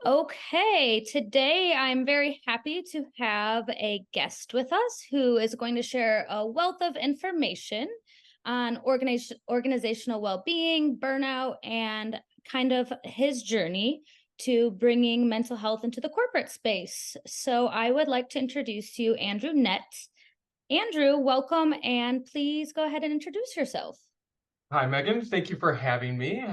Okay, today I'm very happy to have a guest with us who is going to share a wealth of information on organizational well-being, burnout, and kind of his journey to bringing mental health into the corporate space. So I would like to introduce you, Andrew Nett. Andrew, welcome, and please go ahead and introduce yourself. Hi, Megan. Thank you for having me.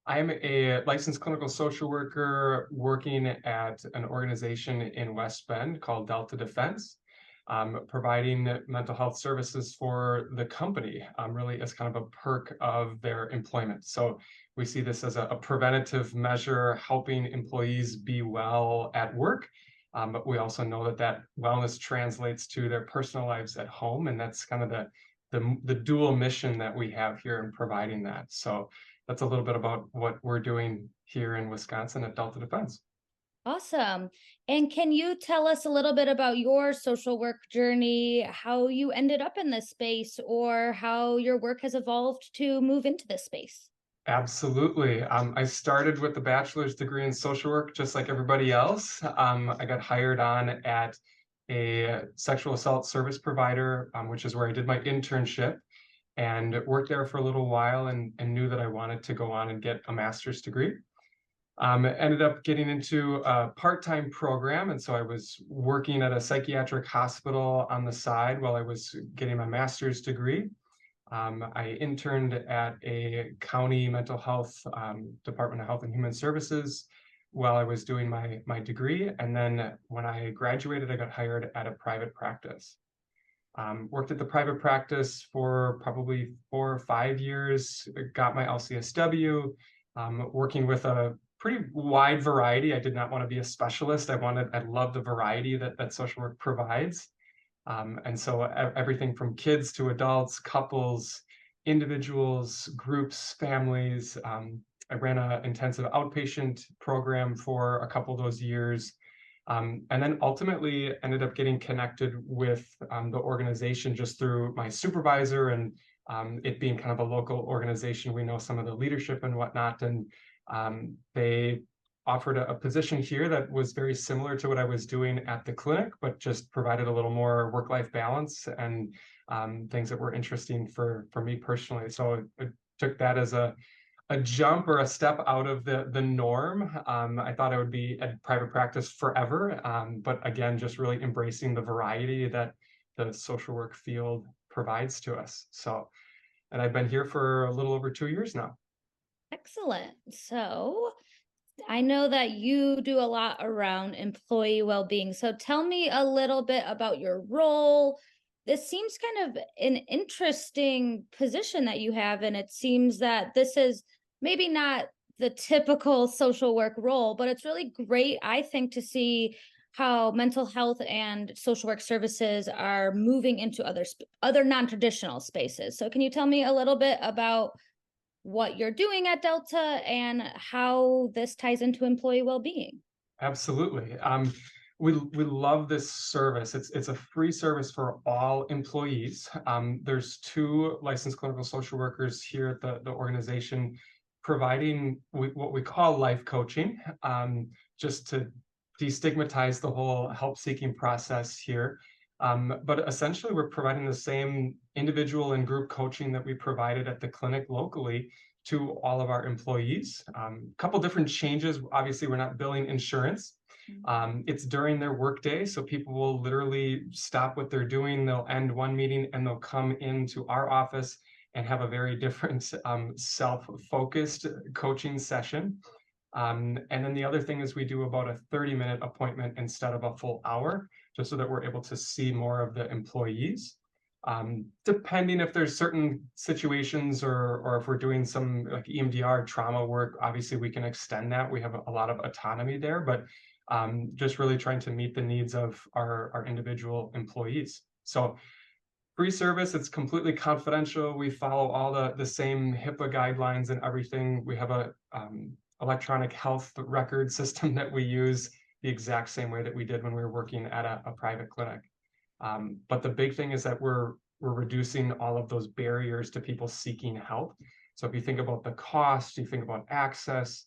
I'm a licensed clinical social worker working at an organization in West Bend called Delta Defense, providing mental health services for the company, really as kind of a perk of their employment. So we see this as a preventative measure, helping employees be well at work. But we also know that that wellness translates to their personal lives at home, and that's kind of the dual mission that we have here in providing that. So that's a little bit about what we're doing here in Wisconsin at Delta Defense. Awesome. And can you tell us a little bit about your social work journey, how you ended up in this space, or how your work has evolved to move into this space? Absolutely. I started with a bachelor's degree in social work, just like everybody else. I got hired on at a sexual assault service provider, which is where I did my internship and worked there for a little while and knew that I wanted to go on and get a master's degree. Ended up getting into a part-time program, and so I was working at a psychiatric hospital on the side while I was getting my master's degree. I interned at a county mental health Department of Health and Human Services while I was doing my degree, and then when I graduated, I got hired at a private practice. Worked at the private practice for probably 4 or 5 years, got my LCSW, working with a pretty wide variety. I did not want to be a specialist. I love the variety that social work provides. And so everything from kids to adults, couples, individuals, groups, families. I ran an intensive outpatient program for a couple of those years. And then ultimately ended up getting connected with the organization just through my supervisor and it being kind of a local organization. We know some of the leadership and whatnot. And they offered a position here that was very similar to what I was doing at the clinic, but just provided a little more work-life balance and things that were interesting for me personally. So I took that as a jump or a step out of the norm. I thought I would be at private practice forever, but again, just really embracing the variety that the social work field provides to us. So, and I've been here for a little over 2 years now. Excellent. So I know that you do a lot around employee well-being. So tell me a little bit about your role. This seems kind of an interesting position that you have, and it seems that this is maybe not the typical social work role, but it's really great, I think, to see how mental health and social work services are moving into other non-traditional spaces. So can you tell me a little bit about what you're doing at Delta and how this ties into employee well-being? Absolutely. We love this service. It's a free service for all employees. There's two licensed clinical social workers here at the organization providing what we call life coaching, just to destigmatize the whole help-seeking process here. But essentially, we're providing the same individual and group coaching that we provided at the clinic locally to all of our employees. A couple different changes. Obviously, we're not billing insurance. It's during their workday, so people will literally stop what they're doing. They'll end one meeting and they'll come into our office and have a very different self-focused coaching session. And then the other thing is we do about a 30-minute appointment instead of a full hour, just so that we're able to see more of the employees. Depending if there's certain situations or if we're doing some like EMDR trauma work, obviously we can extend that. We have a lot of autonomy there, but just really trying to meet the needs of our individual employees. So free service, it's completely confidential. We follow all the same HIPAA guidelines and everything. We have a electronic health record system that we use the exact same way that we did when we were working at a private clinic. But the big thing is that we're reducing all of those barriers to people seeking help. So if you think about the cost, you think about access,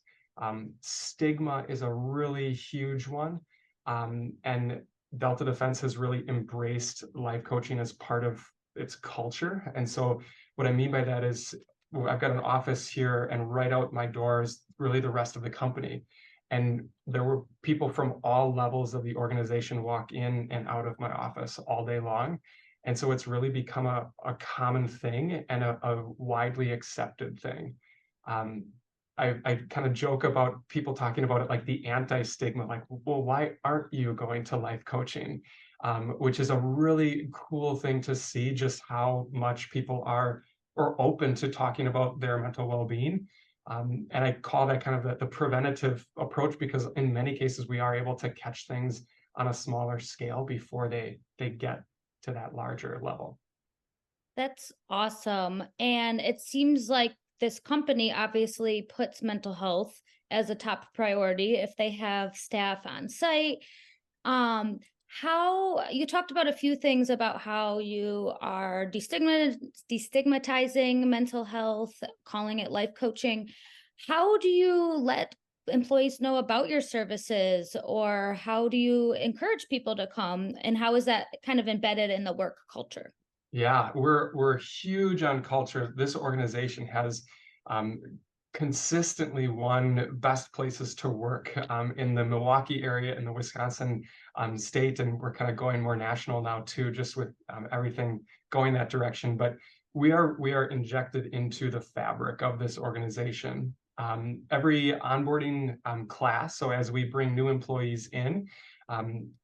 Stigma is a really huge one. And Delta Defense has really embraced life coaching as part of its culture. And so what I mean by that is I've got an office here, and right out my doors, really the rest of the company. And there were people from all levels of the organization walk in and out of my office all day long. And so it's really become a common thing and a widely accepted thing. Um, I kind of joke about people talking about it like the anti-stigma, like, well, why aren't you going to life coaching? Which is a really cool thing to see, just how much people are or open to talking about their mental well-being. And I call that kind of the preventative approach, because in many cases we are able to catch things on a smaller scale before they get to that larger level. That's awesome. And it seems like this company obviously puts mental health as a top priority if they have staff on site. How you talked about a few things about how you are destigmatizing mental health, calling it life coaching. How do you let employees know about your services, or how do you encourage people to come, and how is that kind of embedded in the work culture? Yeah, we're huge on culture. This organization has um, consistently won best places to work in the Milwaukee area, in the Wisconsin state, and we're kind of going more national now too, just with everything going that direction. But we are injected into the fabric of this organization. Every onboarding class, so as we bring new employees in,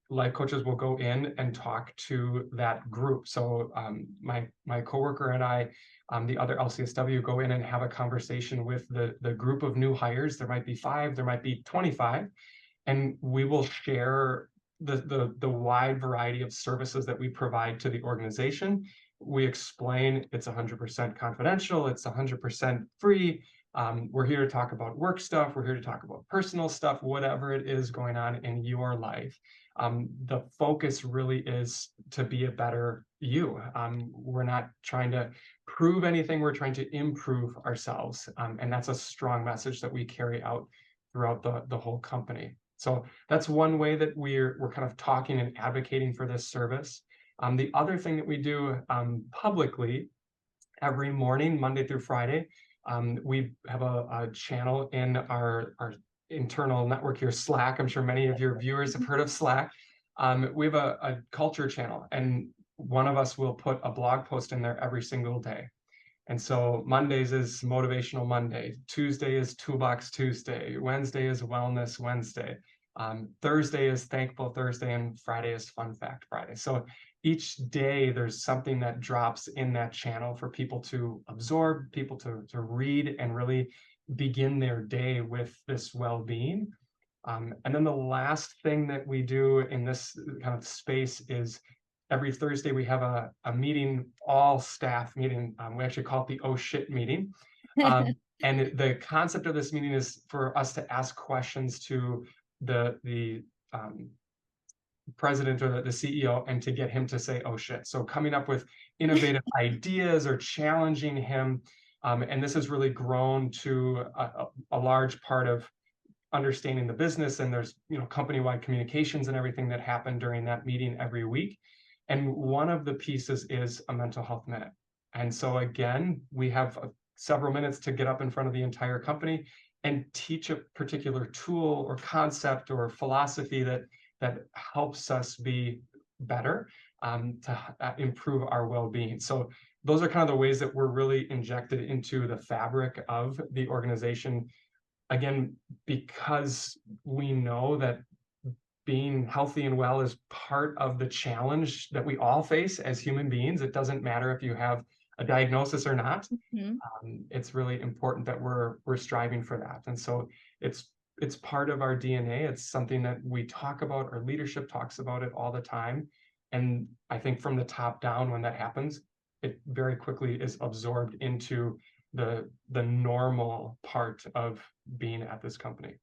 life coaches will go in and talk to that group. So my coworker and I, the other LCSW, go in and have a conversation with the group of new hires. There might be 5, there might be 25, and we will share the wide variety of services that we provide to the organization. We explain it's 100% confidential, it's 100% free. We're here to talk about work stuff, we're here to talk about personal stuff, whatever it is going on in your life. The focus really is to be a better you. We're not trying to prove anything, we're trying to improve ourselves. And that's a strong message that we carry out throughout the whole company. So that's one way that we're kind of talking and advocating for this service. The other thing that we do publicly every morning, Monday through Friday, we have a channel in our internal network here, Slack. I'm sure many of your viewers have heard of Slack. We have a culture channel, and one of us will put a blog post in there every single day. And so Mondays is Motivational Monday, Tuesday is Toolbox Tuesday, Wednesday is Wellness Wednesday, Thursday is Thankful Thursday, and Friday is Fun Fact Friday. So each day there's something that drops in that channel for people to absorb, people to read, and really begin their day with this well-being. And then the last thing that we do in this kind of space is every Thursday we have a meeting, all staff meeting. We actually call it the oh shit meeting. And the concept of this meeting is for us to ask questions to the president or the CEO, and to get him to say oh shit. So coming up with innovative ideas or challenging him. And this has really grown to a large part of understanding the business, and there's company-wide communications and everything that happen during that meeting every week. And one of the pieces is a mental health minute. And so again, we have several minutes to get up in front of the entire company and teach a particular tool or concept or philosophy that helps us be better, to improve our well-being. So those are kind of the ways that we're really injected into the fabric of the organization. Again, because we know that being healthy and well is part of the challenge that we all face as human beings. It doesn't matter if you have a diagnosis or not. Mhm. It's really important that we're striving for that. And so it's part of our DNA. It's something that we talk about. Our leadership talks about it all the time. And I think from the top down, when that happens, it very quickly is absorbed into the normal part of being at this company.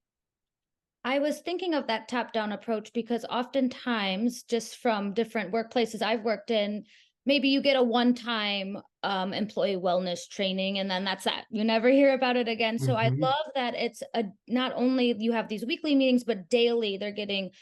I was thinking of that top down approach because oftentimes, just from different workplaces I've worked in, maybe you get a one-time employee wellness training and then that's that. You never hear about it again. So I Mhm. love that it's a not only you have these weekly meetings, but daily they're getting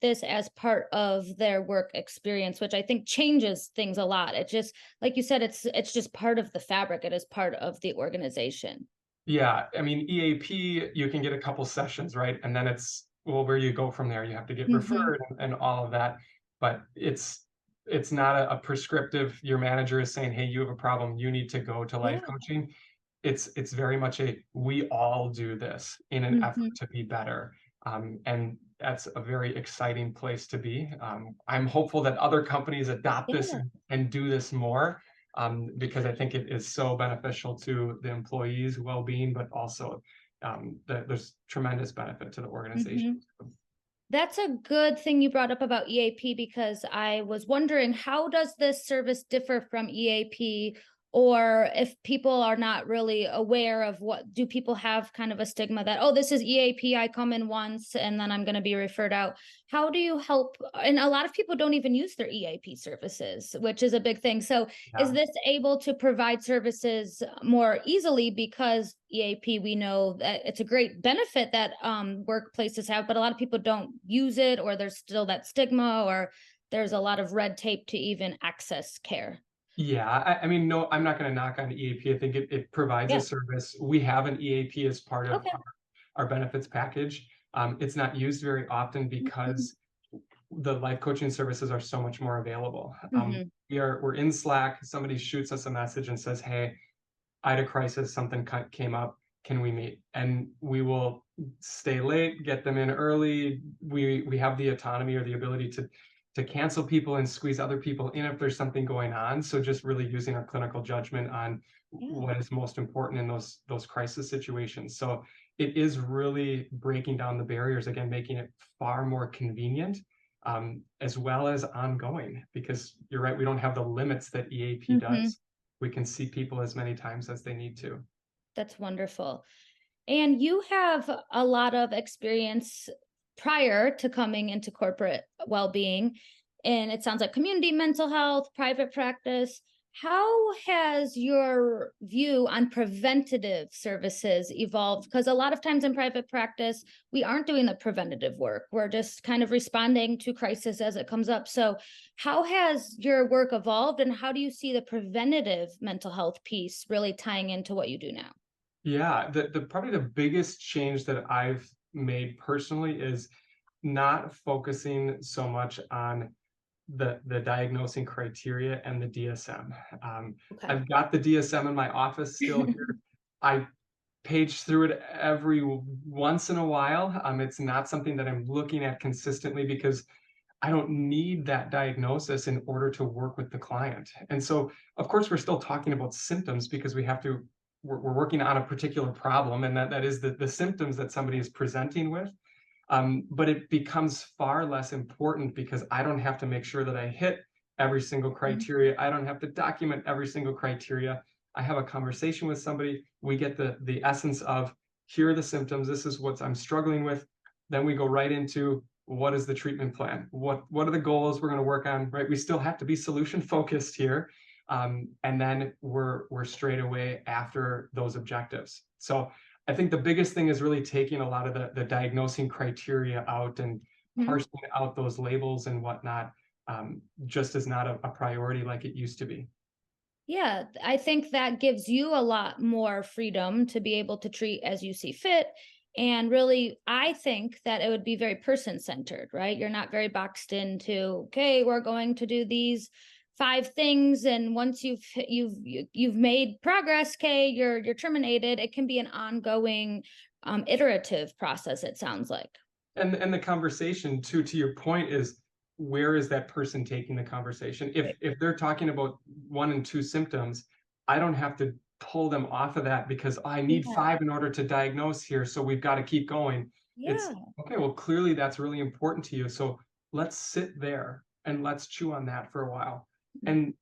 this as part of their work experience, which I think changes things a lot. It just, like you said, it's just part of the fabric. It is part of the organization. Yeah, I mean, EAP, you can get a couple sessions, right? And then it's, well, where you go from there, you have to get Hmm. referred and all of that. But it's not a prescriptive, your manager is saying, hey, you have a problem, you need to go to life Yeah. coaching. It's very much a we all do this in an effort Hmm. to be better. And that's a very exciting place to be. I'm hopeful that other companies adopt this Yeah. and do this more, because I think it is so beneficial to the employees' well-being, but also there's tremendous benefit to the organization. Hmm. That's a good thing you brought up about EAP because I was wondering, how does this service differ from EAP? Or if people are not really aware of, what do people have kind of a stigma that, oh, this is EAP, I come in once and then I'm going to be referred out. How do you help? And a lot of people don't even use their EAP services, which is a big thing. So is Yeah. this able to provide services more easily? Because EAP, we know that it's a great benefit that workplaces have, but a lot of people don't use it, or there's still that stigma, or there's a lot of red tape to even access care. Yeah, I mean, no, I'm not going to knock on EAP. I think it provides a Yeah. service. We have an EAP as part of Okay. our benefits package. It's not used very often because the life coaching services are so much more available. Mm-hmm. We're in Slack. Somebody shoots us a message and says, "Hey, I had a crisis. Something came up. Can we meet?" And we will stay late, get them in early. We have the autonomy or the ability to cancel people and squeeze other people in if there's something going on. So just really using our clinical judgment on Yeah. what is most important in those crisis situations. So it is really breaking down the barriers again, making it far more convenient, as well as ongoing. Because you're right, we don't have the limits that EAP Mm-hmm. does. We can see people as many times as they need to. That's wonderful. And you have a lot of experience prior to coming into corporate well-being. And it sounds like community mental health, private practice. How has your view on preventative services evolved? Because a lot of times in private practice, we aren't doing the preventative work. We're just kind of responding to crisis as it comes up. So, how has your work evolved, and how do you see the preventative mental health piece really tying into what you do now? Yeah, the probably the biggest change that I've made personally is not focusing so much on the diagnosing criteria and the DSM. Okay. I've got the DSM in my office still here. I page through it every once in a while. It's not something that I'm looking at consistently because I don't need that diagnosis in order to work with the client. And so, of course, we're still talking about symptoms because we're working on a particular problem, and that is the symptoms that somebody is presenting with. But it becomes far less important because I don't have to make sure that I hit every single Mhm. criteria. I don't have to document every single criteria. I have a conversation with somebody. We get the essence of, here are the symptoms. This is what I'm struggling with. Then we go right into, what is the treatment plan? What are the goals we're going to work on? Right? We still have to be solution focused here, and then we're straight away after those objectives. So I think the biggest thing is really taking a lot of the diagnosing criteria out and Mhm. parsing out those labels and whatnot, just is not a priority like it used to be. Yeah, I think that gives you a lot more freedom to be able to treat as you see fit. And really, I think that it would be very person centered, right? You're not very boxed into, okay, we're going to do these five things, and once you've made progress, okay, you're terminated. It can be an ongoing, iterative process. It sounds like. And the conversation, to your point, is, where is that person taking the conversation? If Right. if they're talking about one and two symptoms, I don't have to pull them off of that because, "Oh, I need Yeah, five in order to diagnose here, so we've got to keep going." It's yeah. okay, well, clearly that's really important to you. So let's sit there and let's chew on that for a while. And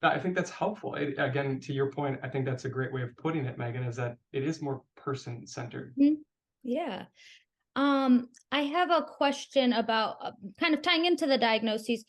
I think that's helpful. Again, to your point, I think that's a great way of putting it, Megan, is that it is more person centered. Mhm. Yeah. I have a question about kind of tying into the diagnoses.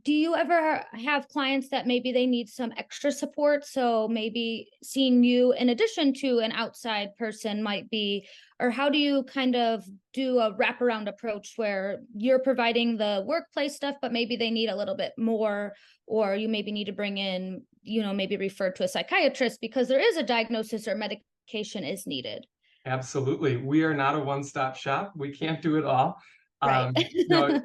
do you ever have clients that maybe they need some extra support? So maybe seeing you in addition to an outside person might be, or how do you kind of do a wraparound approach where you're providing the workplace stuff, but maybe they need a little bit more, or you maybe need to bring in, maybe refer to a psychiatrist because there is a diagnosis or medication is needed. Absolutely. We are not a one-stop shop. We can't do it all. Right.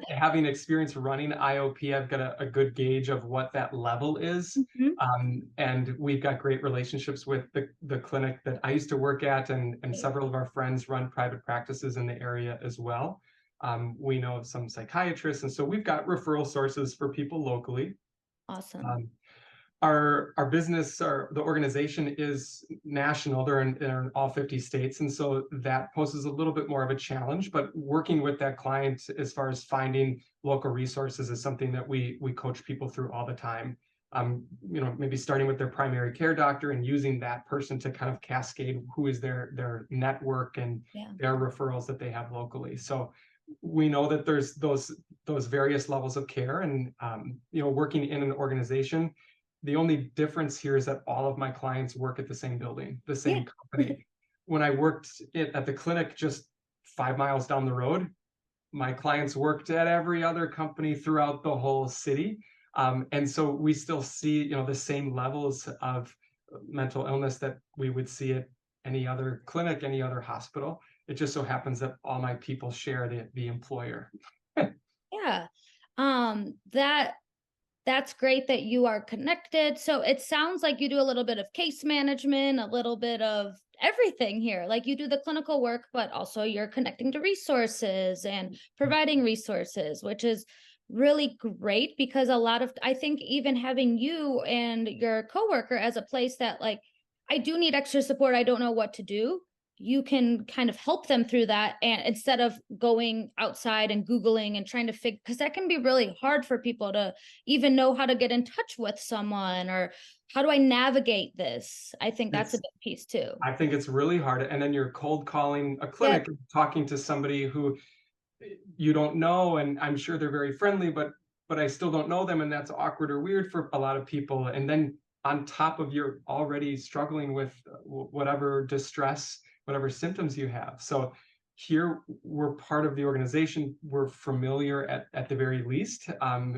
Having experience running IOP, I've got a good gauge of what that level is. Mhm. And we've got great relationships with the clinic that I used to work at, and Right. several of our friends run private practices in the area as well. We know of some psychiatrists, and so we've got referral sources for people locally. Awesome. Um, our business, the organization is national. They're in all 50 states, and so that poses a little bit more of a challenge. But working with that client as far as finding local resources is something that we coach people through all the time. Maybe starting with their primary care doctor and using that person to kind of cascade who is their network and Yeah. their referrals that they have locally. So we know that there's those various levels of care, and working in an organization, the only difference here is that all of my clients work at the same building, the Yeah. same company. When I worked at the clinic just 5 miles down the road, my clients worked at every other company throughout the whole city. And so we still see, the same levels of mental illness that we would see at any other clinic, any other hospital. It just so happens that all my people share the employer. Yeah. That's great that you are connected. So it sounds like you do a little bit of case management, a little bit of everything here. Like you do the clinical work, but also you're connecting to resources and providing resources, which is really great because a lot of, I think even having you and your coworker as a place that like, I do need extra support. I don't know what to do. You can kind of help them through that, and instead of going outside and googling and trying to figure, because that can be really hard for people to even know how to get in touch with someone, or how do I navigate this? I think that's a It's big piece too. I think it's really hard. And then you're cold calling a Yeah. clinic, talking to somebody who you don't know, and I'm sure they're very friendly, but I still don't know them, and that's awkward or weird for a lot of people. And then on top of you're already struggling with whatever distress, whatever symptoms you have. So here we're part of the organization. We're familiar at the very least. Yeah.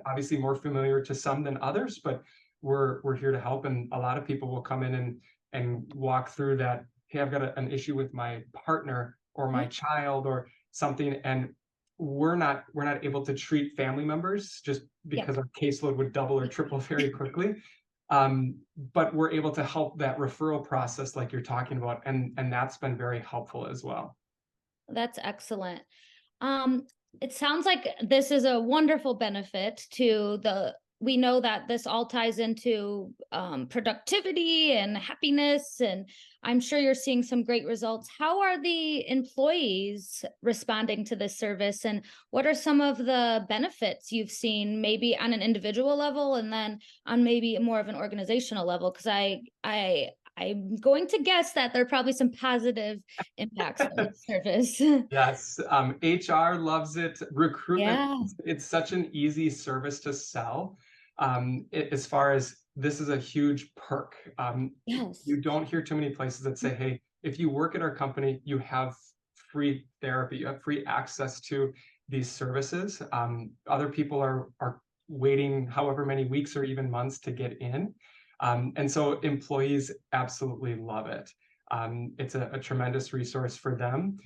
Obviously more familiar to some than others, but we're here to help. And a lot of people will come in and walk through that. Hey, I've got an issue with my partner or my Yeah. child or something, and we're not able to treat family members just Yeah. because our caseload would double or triple very quickly. But we're able to help that referral process like you're talking about, and that's been very helpful as well. That's excellent. Um, it sounds like this is a wonderful benefit to the, we know that this all ties into productivity and happiness, and I'm sure you're seeing some great results. How are the employees responding to this service, and what are some of the benefits you've seen, maybe on an individual level and then on maybe more of an organizational level? Because I'm going to guess that there are probably some positive impacts from the service. Yes, HR loves it. Recruitment, Yeah. it's such an easy service to sell. As far as this is a huge perk. Yes. You don't hear too many places that say, "Hey, if you work at our company, you have free therapy, you have free access to these services." Other people are waiting however many weeks or even months to get in, and so employees absolutely love it. It's a tremendous resource for them.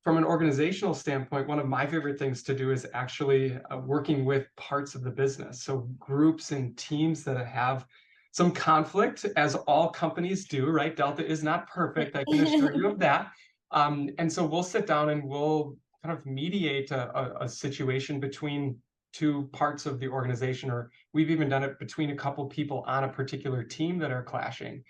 From an organizational standpoint, one of my favorite things to do is actually working with parts of the business. So groups and teams that have some conflict, as all companies do, right? Delta is not perfect, I can assure you of that. And so we'll sit down and we'll kind of mediate a situation between two parts of the organization, or we've even done it between a couple people on a particular team that are clashing,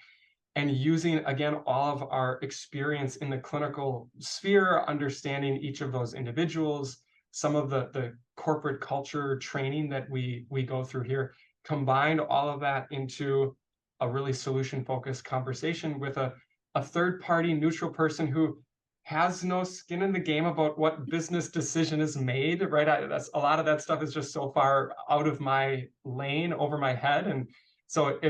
and using again all of our experience in the clinical sphere, understanding each of those individuals, some of the corporate culture training that we go through here, combined all of that into a really solution focused conversation with a third party neutral person who has no skin in the game about what business decision is made, right? That's a lot of that stuff is just so far out of my lane, over my head, and so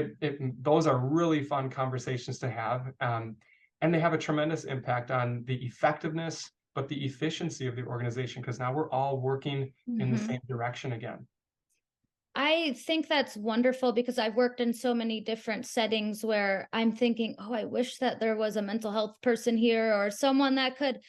those are really fun conversations to have, and they have a tremendous impact on the effectiveness, but the efficiency of the organization, because now we're all working in the Mhm. same direction again. I think that's wonderful because I've worked in so many different settings where I'm thinking, "Oh, I wish that there was a mental health person here or someone that could,"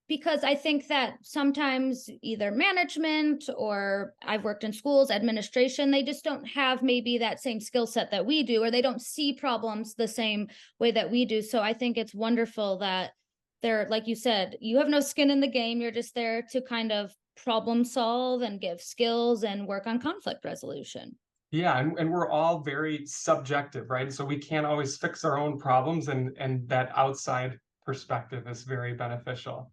because I think that sometimes either management or I've worked in schools, administration, they just don't have maybe that same skill set that we do, or they don't see problems the same way that we do. So I think it's wonderful that they're, like you said, you have no skin in the game. You're just there to kind of problem solve and give skills and work on conflict resolution. Yeah, and we're all very subjective, right? So we can't always fix our own problems, and that outside perspective is very beneficial.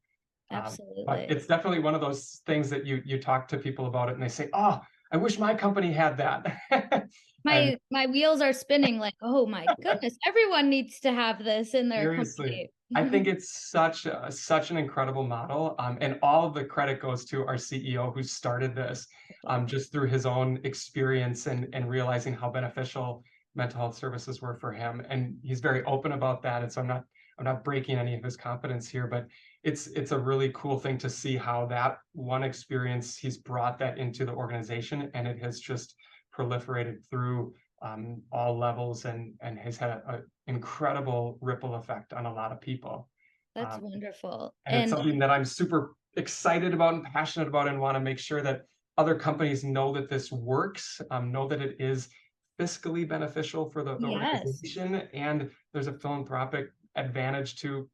But Absolutely. it's definitely one of those things that you talk to people about it, and they say, "Oh, I wish my company had that." And My wheels are spinning like, "Oh my goodness, everyone needs to have this in their seriously, company." I think it's such an incredible model, and all of the credit goes to our CEO who started this, just through his own experience and realizing how beneficial mental health services were for him. And he's very open about that. And so I'm not breaking any of his confidence here, but it's a really cool thing to see how that one experience he's brought that into the organization, and it has just proliferated through all levels, and has had an incredible ripple effect on a lot of people. That's Um, wonderful, and it's and something that I'm super excited about and passionate about, and want to make sure that other companies know that this works, know that it is fiscally beneficial for the yes, organization, and there's a philanthropic advantage to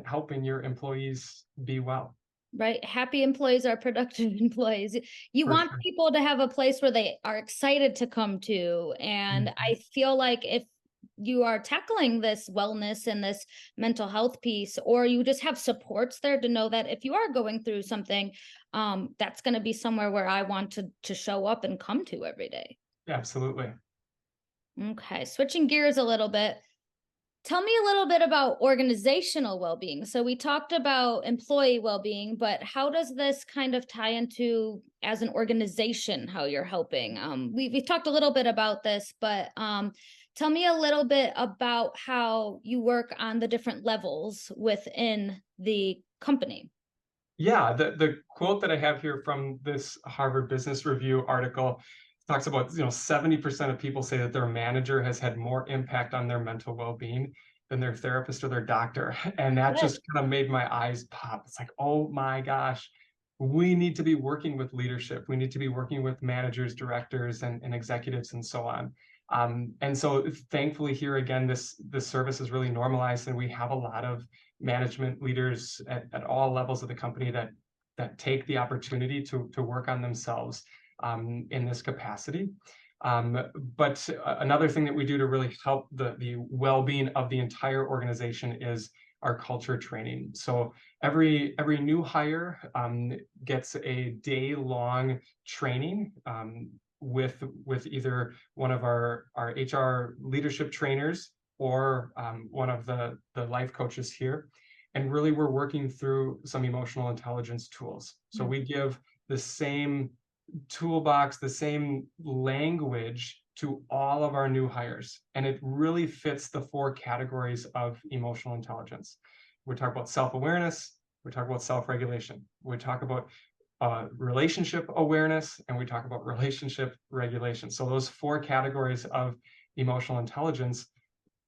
helping your employees be well. right? Happy employees are productive employees. You For want sure. people to have a place where they are excited to come to, and I Mhm. feel like if you are tackling this wellness and this mental health piece, or you just have supports there to know that if you are going through something, that's gonna be somewhere where I want to show up and come to every day. Absolutely. Okay, switching gears a little bit. Tell me a little bit about organizational well-being. So we talked about employee well-being, but how does this kind of tie into as an organization how you're helping? We've talked a little bit about this, but tell me a little bit about how you work on the different levels within the company. Yeah, the quote that I have here from this Harvard Business Review article talks about, 70% of people say that their manager has had more impact on their mental well-being than their therapist or their doctor. And that Good. just kind of made my eyes pop. It's like, oh my gosh, we need to be working with leadership. We need to be working with managers, directors, and executives, and so on. And so thankfully here again, this service is really normalized, and we have a lot of management leaders at all levels of the company that take the opportunity to work on themselves, in this capacity. But another thing that we do to really help the well-being of the entire organization is our culture training. So every new hire gets a day-long training, with either one of our HR leadership trainers, or one of the life coaches here. And really, we're working through some emotional intelligence tools. So Mm. we give the same toolbox, the same language to all of our new hires. And it really fits the four categories of emotional intelligence. We talk about self-awareness, we talk about self-regulation, we talk about relationship awareness, and we talk about relationship regulation. So those four categories of emotional intelligence,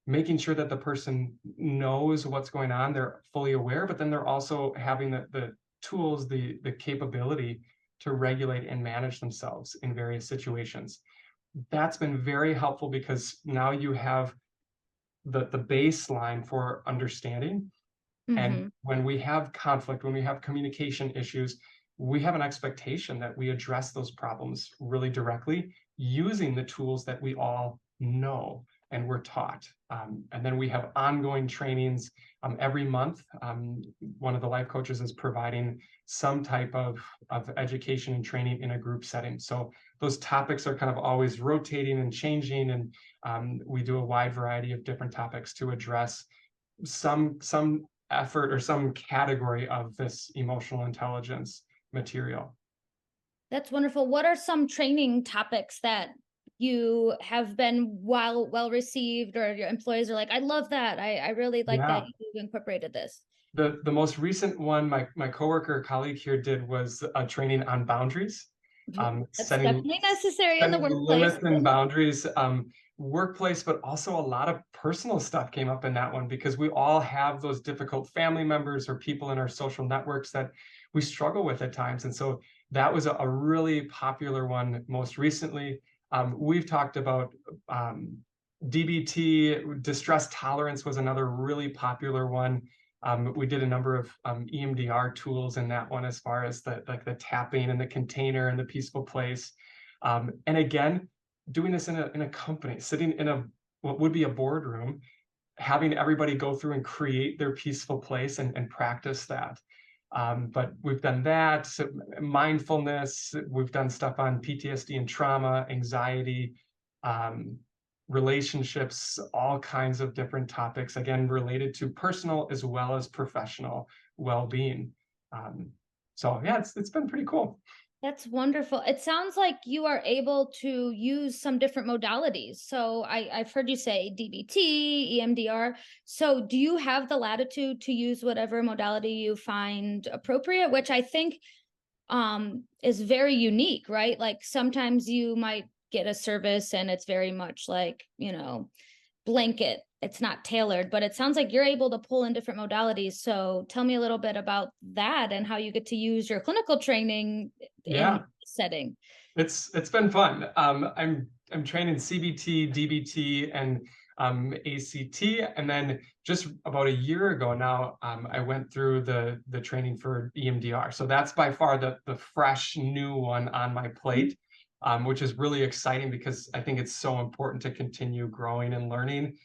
making sure that the person knows what's going on, they're fully aware, but then they're also having the tools, the capability to regulate and manage themselves in various situations. That's been very helpful, because now you have the baseline for understanding. And Mhm. when we have conflict, when we have communication issues, we have an expectation that we address those problems really directly using the tools that we all know and we're taught. And then we have ongoing trainings every month. One of the life coaches is providing some type of education and training in a group setting. So those topics are kind of always rotating and changing. And we do a wide variety of different topics to address some effort or some category of this emotional intelligence material. That's wonderful. What are some training topics that you have been well received, or your employees are like, I love that. I really like that Yeah. you incorporated this. The most recent one my coworker colleague here did was a training on boundaries, That's setting definitely necessary in the setting workplace. limits and boundaries, workplace, but also a lot of personal stuff came up in that one because we all have those difficult family members or people in our social networks that we struggle with at times. And so that was a really popular one most recently. We've talked about DBT, distress tolerance was another really popular one. We did a number of EMDR tools in that one as far as the tapping and the container and the peaceful place. And again, doing this in a company, sitting in what would be a boardroom, having everybody go through and create their peaceful place and practice that. But we've done that, so mindfulness, we've done stuff on PTSD and trauma, anxiety, um, relationships, all kinds of different topics, again, related to personal as well as professional well-being. Um, so yeah, it's been pretty cool. That's wonderful. It sounds like you are able to use some different modalities. So I've heard you say DBT, EMDR. So do you have the latitude to use whatever modality you find appropriate, which I think is very unique, right? Like sometimes you might get a service and it's very much like, blanket. It's not tailored, but it sounds like you're able to pull in different modalities. So tell me a little bit about that and how you get to use your clinical training in Yeah, setting. it's been fun. I'm trained in CBT, DBT, and ACT, and then just about a year ago now, I went through the training for EMDR. So that's by far the fresh new one on my plate, which is really exciting because I think it's so important to continue growing and learning.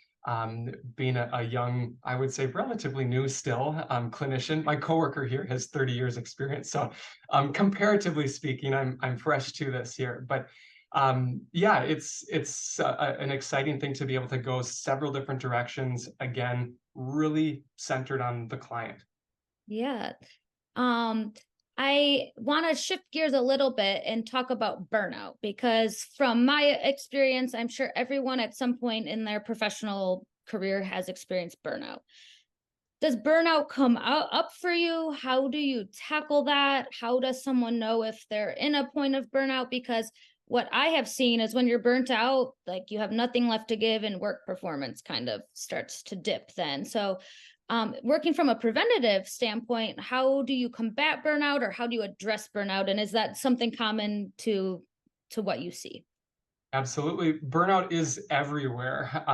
Being a young, I would say relatively new still, clinician. My coworker here has 30 years experience, so comparatively speaking, I'm fresh to this here. But yeah, it's an exciting thing to be able to go several different directions. Again, really centered on the client. Yeah. Um, I want to shift gears a little bit and talk about burnout because from my experience, I'm sure everyone at some point in their professional career has experienced burnout. Does burnout come up for you? How do you tackle that? How does someone know if they're in a point of burnout? Because what I have seen is when you're burnt out, like you have nothing left to give and work performance kind of starts to dip then. So, working from a preventative standpoint, how do you combat burnout or how do you address burnout? And is that something common to what you see? Absolutely. Burnout is everywhere.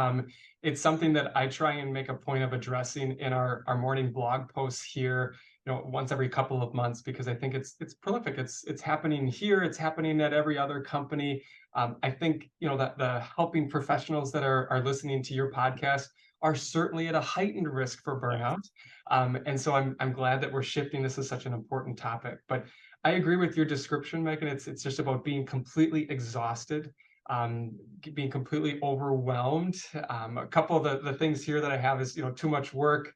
It's something that I try and make a point of addressing in our morning blog posts here, once every couple of months, because I think it's prolific. It's happening here. It's happening at every other company. I think, that the helping professionals that are listening to your podcast are certainly at a heightened risk for Yes. burnout. And so I'm glad that we're shifting. This is such an important topic. But I agree with your description, Megan. It's just about being completely exhausted, um, being completely overwhelmed. A couple of the things here that I have is, too much work,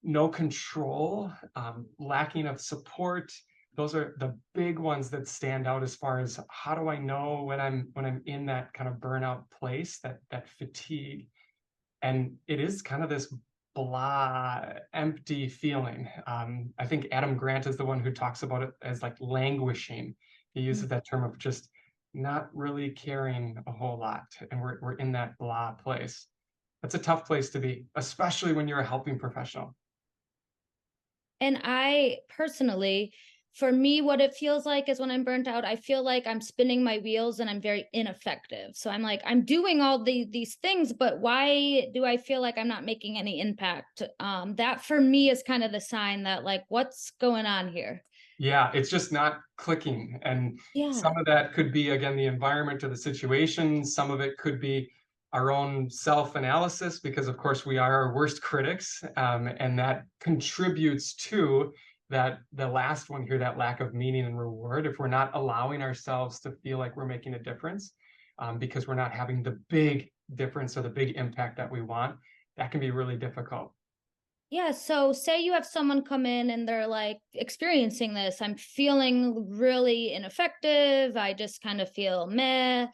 no control, lacking of support. Those are the big ones that stand out as far as how do I know when I'm in that kind of burnout place, that fatigue. And it is kind of this blah, empty feeling. I think Adam Grant is the one who talks about it as like languishing. He uses that term of just not really caring a whole lot, and we're in that blah place. That's a tough place to be, especially when you're a helping professional. And I personally, for me, what it feels like is when I'm burnt out, I feel like I'm spinning my wheels and I'm very ineffective. So I'm like, I'm doing all these things, but why do I feel like I'm not making any impact? That for me is kind of the sign that like, what's going on here? Yeah, it's just not clicking. And some Yeah. of that could be, again, the environment or the situation. Some of it could be our own self-analysis, because of course we are our worst critics. And that contributes to the last one here, that lack of meaning and reward. If we're not allowing ourselves to feel like we're making a difference, because we're not having the big difference or the big impact that we want, that can be really difficult. Yeah, so say you have someone come in and they're like experiencing this. I'm feeling really ineffective. I just kind of feel meh.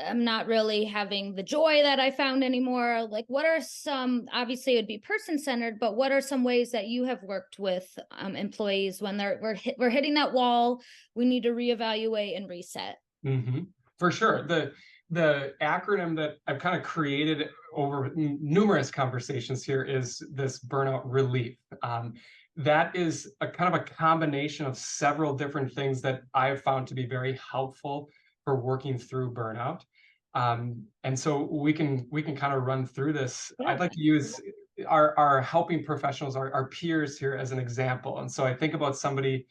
I'm not really having the joy that I found anymore. Like, what are some, obviously, it would be person centered, but what are some ways that you have worked with employees when we're hitting that wall? We need to reevaluate and reset. Hmm. For sure. The acronym that I've kind of created over numerous conversations here is this burnout relief. That is a kind of a combination of several different things that I've found to be very helpful for working through burnout. And so we can kind of run through this. Yeah. I'd like to use our helping professionals, our peers here as an example. And so I think about somebody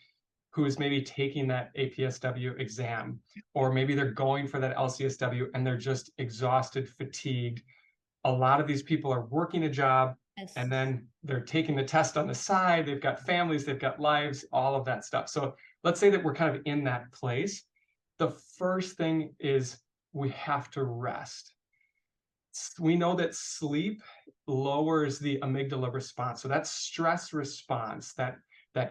who is maybe taking that APSW exam, or maybe they're going for that LCSW and they're just exhausted, fatigued. A lot of these people are working a job Yes. and then they're taking the test on the side. They've got families, they've got lives, all of that stuff. So let's say that we're kind of in that place. The first thing is we have to rest. We know that sleep lowers the amygdala response. So that stress response that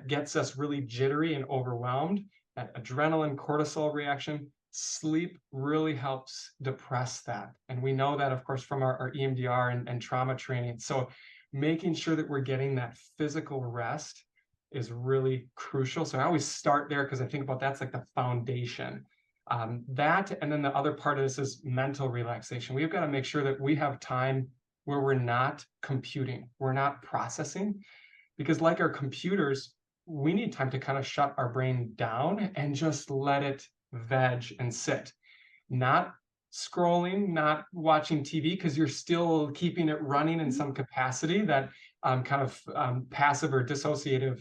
gets us really jittery and overwhelmed, that adrenaline cortisol reaction, sleep really helps depress that. And we know that, of course, from our EMDR and trauma training. So making sure that we're getting that physical rest is really crucial. So I always start there because I think about that's like the foundation. That, and then the other part of this is mental relaxation. We've got to make sure that we have time where we're not computing, we're not processing, because like our computers, we need time to kind of shut our brain down and just let it veg and sit. Not scrolling, not watching TV, because you're still keeping it running in some capacity, that kind of passive or dissociative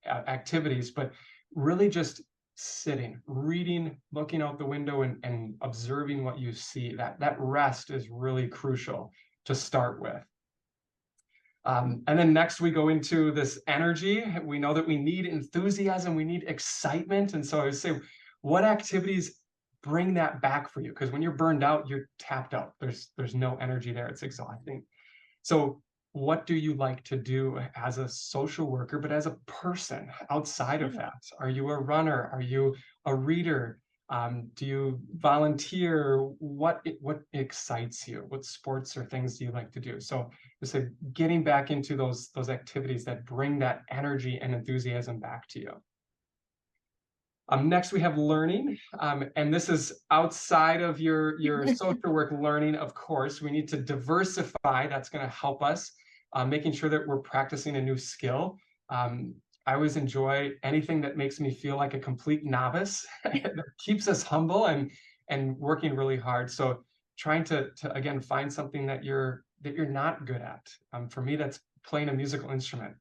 activities, but really just sitting, reading, looking out the window and observing what you see. That rest is really crucial to start with. And then next we go into this energy. We know that we need enthusiasm, we need excitement. And so I would say, what activities bring that back for you? Because when you're burned out, you're tapped out. There's no energy there. It's exhausting. So what do you like to do as a social worker, but as a person outside of Yeah. that? Are you a runner? Are you a reader? Do you volunteer? What excites you? What sports or things do you like to do? So just getting back into those activities that bring that energy and enthusiasm back to you. Next, we have learning, and this is outside of your social work learning, of course. We need to diversify. That's going to help us, making sure that we're practicing a new skill. I always enjoy anything that makes me feel like a complete novice, that keeps us humble and working really hard. So trying to again find something that you're not good at. For me, that's playing a musical instrument.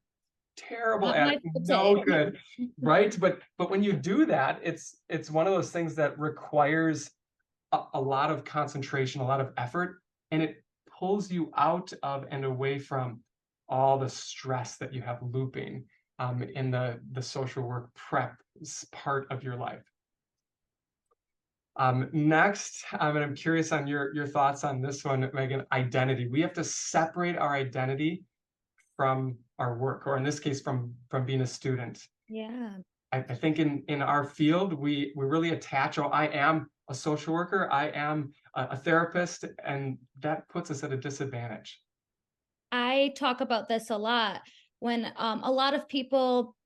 Terrible Not at my it, no forte. good, right? But when you do that, it's one of those things that requires a lot of concentration, a lot of effort, and it pulls you out of and away from all the stress that you have looping in the social work prep part of your life. Next, and I'm curious on your thoughts on this one, Megan. Identity. We have to separate our identity from our work, or in this case, from being a student. Yeah. I think in our field, we really attach, oh, I am a social worker, I am a therapist, and that puts us at a disadvantage. I talk about this a lot when a lot of people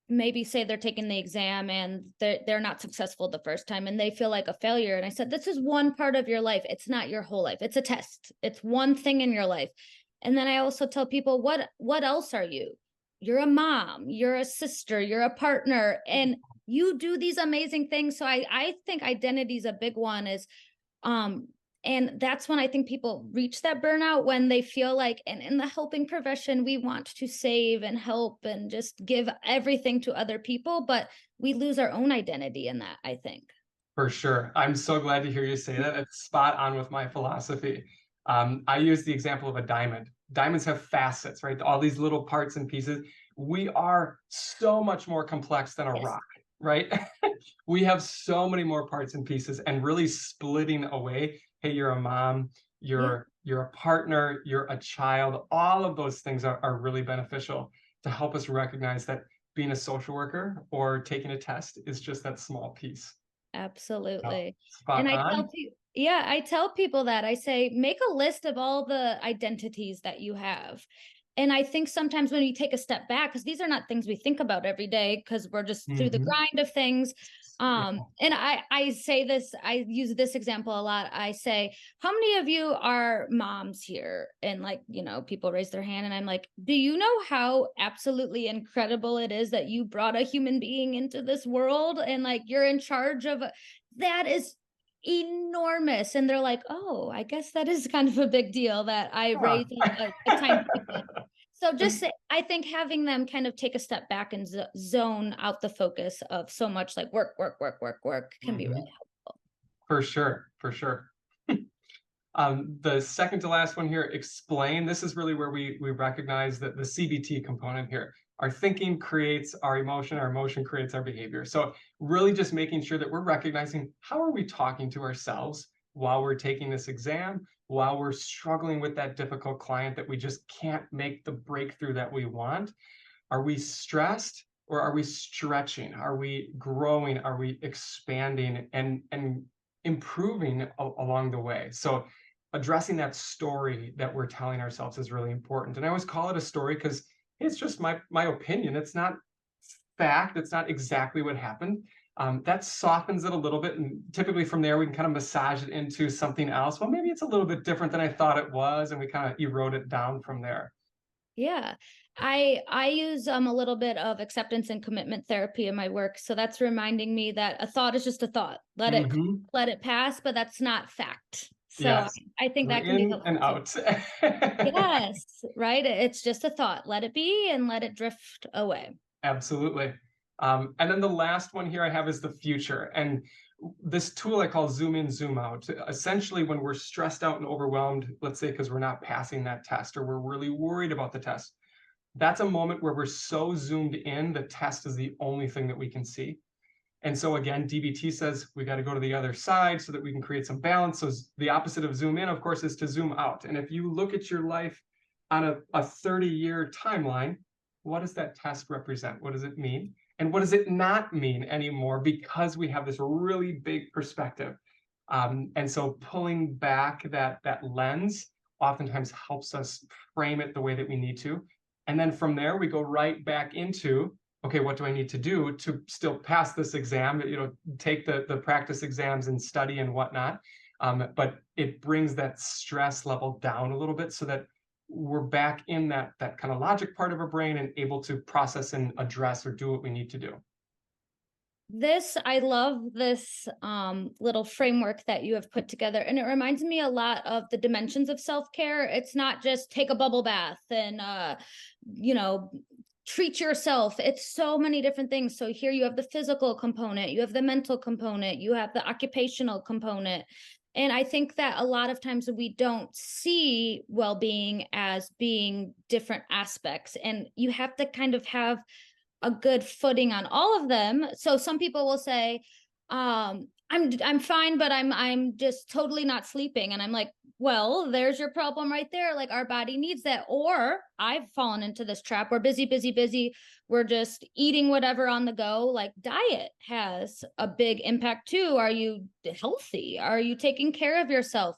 maybe say they're taking the exam and they're not successful the first time and they feel like a failure. And I said, this is one part of your life. It's not your whole life. It's a test. It's one thing in your life. And then I also tell people, what else are you? You're a mom, you're a sister, you're a partner, and you do these amazing things. So I think identity is a big one, is um and that's when I think people reach that burnout, when they feel like, and in the helping profession, we want to save and help and just give everything to other people, but we lose our own identity in that, I think. For sure. I'm so glad to hear you say that. It's spot on with my philosophy. I use the example of a diamond. Diamonds have facets, right? All these little parts and pieces. We are so much more complex than a Yes. rock, right? We have so many more parts and pieces, and really splitting away. Hey, you're a mom, Yeah. you're a partner, you're a child. All of those things are really beneficial to help us recognize that being a social worker or taking a test is just that small piece. Yeah, Absolutely. And spot I tell on. people, yeah, I tell people that I say, make a list of all the identities that you have. And I think sometimes when you take a step back, because these are not things we think about every day, because we're just through the Mhm. grind of things. Yeah. And I say this, I use this example a lot. I say, how many of you are moms here? And like, people raise their hand, and I'm like, do you know how absolutely incredible it is that you brought a human being into this world, and like you're in charge of that is enormous. And they're like, oh, I guess that is kind of a big deal that I Huh. raised a tiny kid. So just I think having them kind of take a step back and zone out the focus of so much like work, work, work, work, work can be really Mhm. helpful. For sure, for sure. The second to last one here, explain. This is really where we recognize that the CBT component here. Our thinking creates our emotion creates our behavior. So really just making sure that we're recognizing how are we talking to ourselves while we're taking this exam, while we're struggling with that difficult client that we just can't make the breakthrough that we want. Are we stressed or are we stretching? Are we growing? Are we expanding and improving along the way? So addressing that story that we're telling ourselves is really important. And I always call it a story because it's just my opinion. It's not fact. It's not exactly what happened. That softens it a little bit, and typically from there we can kind of massage it into something else. Well, maybe it's a little bit different than I thought it was, and we kind of erode it down from there. Yeah. I use a little bit of acceptance and commitment therapy in my work. So that's reminding me that a thought is just a thought. Hmm. Let it pass, but that's not fact. So Yes, I think we're that can be in and helpful too. out. Yes, right. It's just a thought. Let it be and let it drift away. Absolutely. And then the last one here I have is the future. And this tool I call zoom in, zoom out. Essentially, when we're stressed out and overwhelmed, let's say because we're not passing that test or we're really worried about the test, that's a moment where we're so zoomed in, the test is the only thing that we can see. And so again, DBT says we got to go to the other side so that we can create some balance. So the opposite of zoom in, of course, is to zoom out. And if you look at your life on a 30-year timeline, what does that test represent? What does it mean? And what does it not mean anymore? Because we have this really big perspective. And so pulling back that lens oftentimes helps us frame it the way that we need to. And then from there, we go right back into, okay, what do I need to do to still pass this exam? Take the practice exams and study and whatnot. But it brings that stress level down a little bit so that we're back in that kind of logic part of our brain and able to process and address or do what we need to do. I love this little framework that you have put together, and it reminds me a lot of the dimensions of self-care. It's not just take a bubble bath and you know treat yourself. It's so many different things. So here you have the physical component, you have the mental component, you have the occupational component. And I think that a lot of times we don't see well-being as being different aspects, and you have to kind of have a good footing on all of them. So some people will say, I'm fine, but I'm just totally not sleeping. And I'm like, well, there's your problem right there. Like our body needs that. Or I've fallen into this trap. We're busy, busy, busy. We're just eating whatever on the go. Like diet has a big impact too. Are you healthy? Are you taking care of yourself?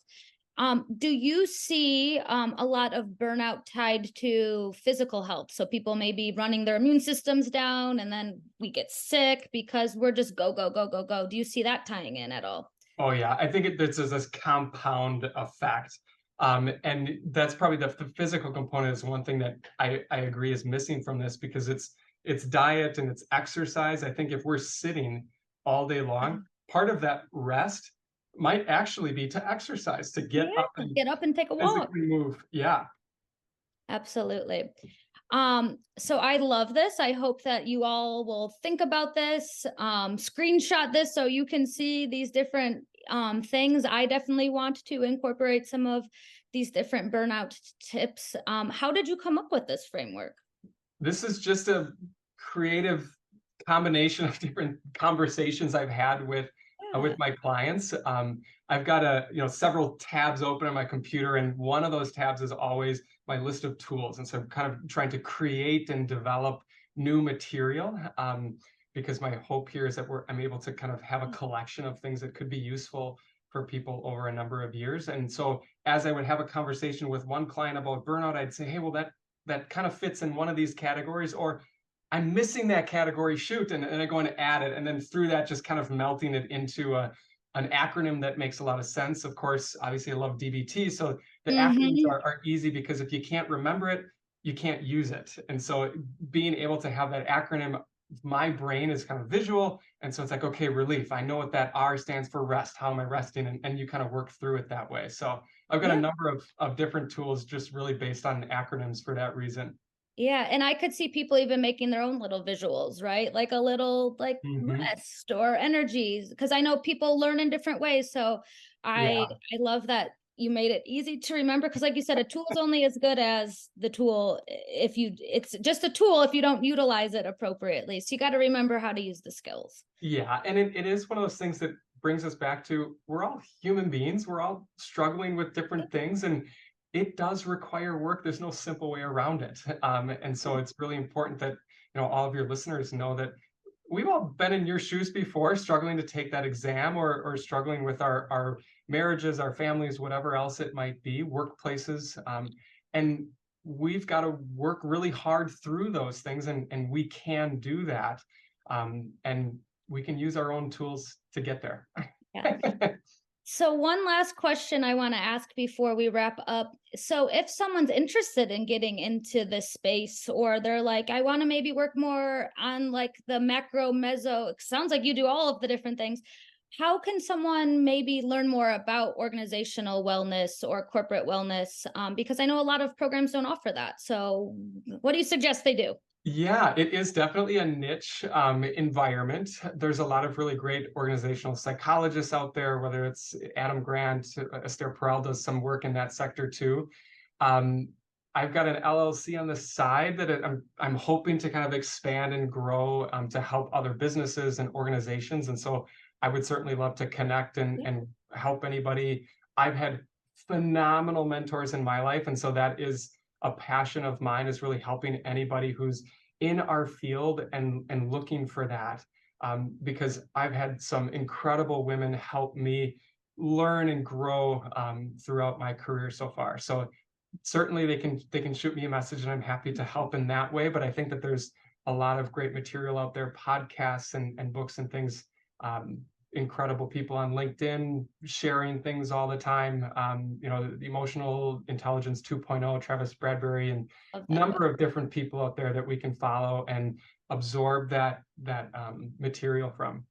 Do you see a lot of burnout tied to physical health? So people may be running their immune systems down and then we get sick because we're just go, go, go, go, go. Do you see that tying in at all? Oh yeah, I think this is this compound effect. And that's probably the physical component is one thing that I agree is missing from this because it's diet and it's exercise. I think if we're sitting all day long, part of that rest might actually be to exercise, to get up Yeah, and get up and take a walk. physically move. Yeah. Absolutely. So I love this. I hope that you all will think about this, screenshot this so you can see these different things. I definitely want to incorporate some of these different burnout tips. How did you come up with this framework? This is just a creative combination of different conversations I've had with Yeah. with my clients. I've got several tabs open on my computer, and one of those tabs is always my list of tools. And so I'm kind of trying to create and develop new material, because my hope here is that I'm able to kind of have a collection of things that could be useful for people over a number of years. And so as I would have a conversation with one client about burnout, I'd say, hey, well, that kind of fits in one of these categories, or I'm missing that category, shoot, and I go and add it. And then through that, just kind of melting it into an acronym that makes a lot of sense. Of course, obviously I love DBT. So the acronyms Mm-hmm. are easy, because if you can't remember it, you can't use it. And so being able to have that acronym, my brain is kind of visual. And so it's like, okay, relief. I know what that R stands for, rest. How am I resting? And you kind of work through it that way. So I've got a Yeah. number of different tools just really based on acronyms for that reason. Yeah, and I could see people even making their own little visuals, right? Like a little like Hmm. rest or energies, because I know people learn in different ways. So I Yeah. I love that you made it easy to remember, because like you said, a tool is only as good as the tool if you it's just a tool if you don't utilize it appropriately. So you got to remember how to use the skills. Yeah, and it is one of those things that brings us back to, we're all human beings. We're all struggling with different things, and it does require work. There's no simple way around it. And so it's really important that all of your listeners know that we've all been in your shoes before, struggling to take that exam, or struggling with our marriages, our families, whatever else it might be, workplaces, and we've got to work really hard through those things, and we can do that. And we can use our own tools to get there. Yeah. So one last question I want to ask before we wrap up. So if someone's interested in getting into this space, or they're like, I want to maybe work more on like the macro meso, it sounds like you do all of the different things. How can someone maybe learn more about organizational wellness or corporate wellness? Because I know a lot of programs don't offer that. So what do you suggest they do? Yeah, it is definitely a niche environment. There's a lot of really great organizational psychologists out there, whether it's Adam Grant, Esther Perel does some work in that sector too. Um, I've got an LLC on the side that I'm hoping to kind of expand and grow, to help other businesses and organizations. And so I would certainly love to connect and help anybody. I've had phenomenal mentors in my life, and so that is a passion of mine, is really helping anybody who's in our field and looking for that, because I've had some incredible women help me learn and grow throughout my career so far. So certainly they can shoot me a message, and I'm happy to help in that way. But I think that there's a lot of great material out there, podcasts and books and things. Incredible people on LinkedIn sharing things all the time. The Emotional Intelligence 2.0, Travis Bradbury, and Love that book. number of different people out there that we can follow and absorb that material from.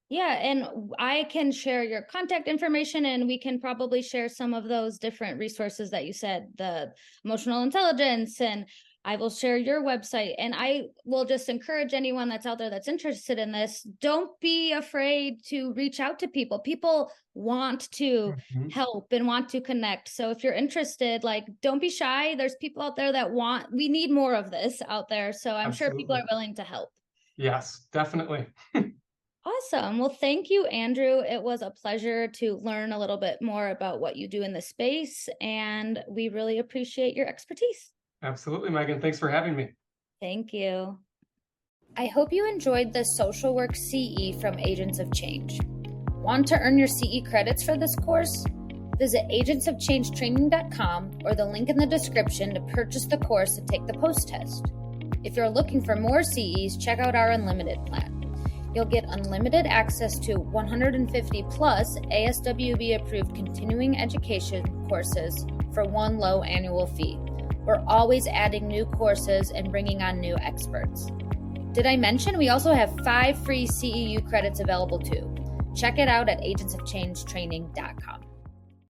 Yeah, and I can share your contact information, and we can probably share some of those different resources that you said, the emotional intelligence, and I will share your website. And I will just encourage anyone that's out there that's interested in this, don't be afraid to reach out to people. People want to Mhm. help and want to connect. So if you're interested, like, don't be shy. There's people out there that we need more of this out there. So I'm sure people Absolutely. are willing to help. Yes, definitely. Awesome. Well, thank you, Andrew. It was a pleasure to learn a little bit more about what you do in the space, and we really appreciate your expertise. Absolutely, Megan. Thanks for having me. Thank you. I hope you enjoyed the Social Work CE from Agents of Change. Want to earn your CE credits for this course? Visit agentsofchangetraining.com or the link in the description to purchase the course and take the post-test. If you're looking for more CEs, check out our unlimited plan. You'll get unlimited access to 150 plus ASWB approved continuing education courses for one low annual fee. We're always adding new courses and bringing on new experts. Did I mention we also have 5 free CEU credits available too? Check it out at agentsofchangetraining.com.